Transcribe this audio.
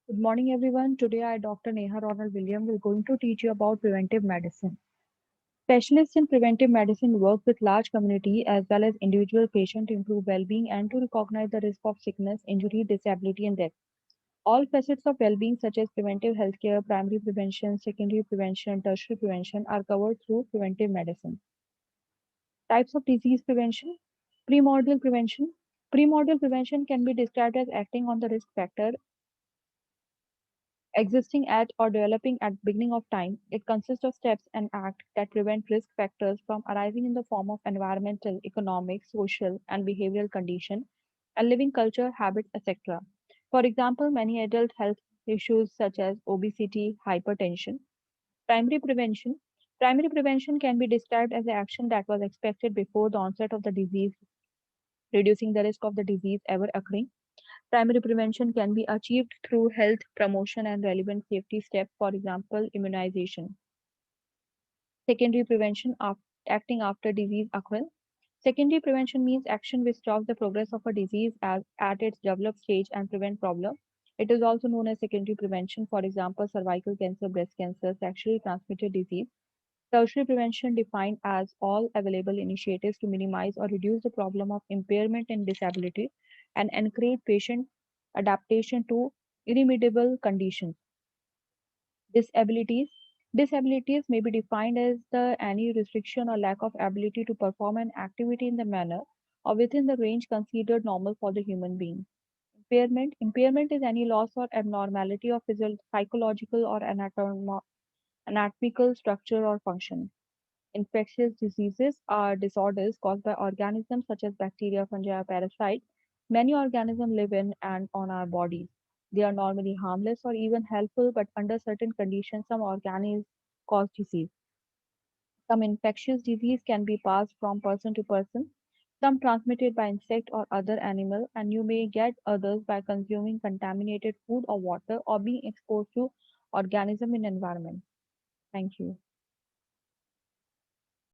Good morning, everyone. Today, I, Dr. Neha Ronald William, will going to teach you about preventive medicine. Specialists in preventive medicine work with large community as well as individual patients to improve well-being and to recognize the risk of sickness, injury, disability, and death. All facets of well-being, such as preventive healthcare, primary prevention, secondary prevention, tertiary prevention, are covered through preventive medicine. Types of disease prevention. Primordial prevention. Primordial prevention can be described as acting on the risk factor existing at or developing at beginning of time. It consists of steps and acts that prevent risk factors from arising in the form of environmental, economic, social, and behavioral condition, and living culture, habits, etc. For example, many adult health issues such as obesity, hypertension. Primary prevention. Primary prevention can be described as the action that was expected before the onset of the disease, reducing the risk of the disease ever occurring. Primary prevention can be achieved through health promotion and relevant safety steps, for example, immunization. Secondary prevention acting after disease occurrence. Secondary prevention means action which stops the progress of a disease at its developed stage and prevent problem. It is also known as secondary prevention, for example, cervical cancer, breast cancer, sexually transmitted disease. Tertiary prevention defined as all available initiatives to minimize or reduce the problem of impairment and disability and encourage patient adaptation to irremediable conditions. Disabilities. Disabilities may be defined as the any restriction or lack of ability to perform an activity in the manner or within the range considered normal for the human being. Impairment. Impairment is any loss or abnormality of psychological or anatomical structure or function. Infectious diseases are disorders caused by organisms such as bacteria, fungi, or parasites. Many organisms live in and on our bodies. They are normally harmless or even helpful, but under certain conditions, some organisms cause disease. Some infectious disease can be passed from person to person, some transmitted by insect or other animal, and you may get others by consuming contaminated food or water or being exposed to organism in environment. Thank you.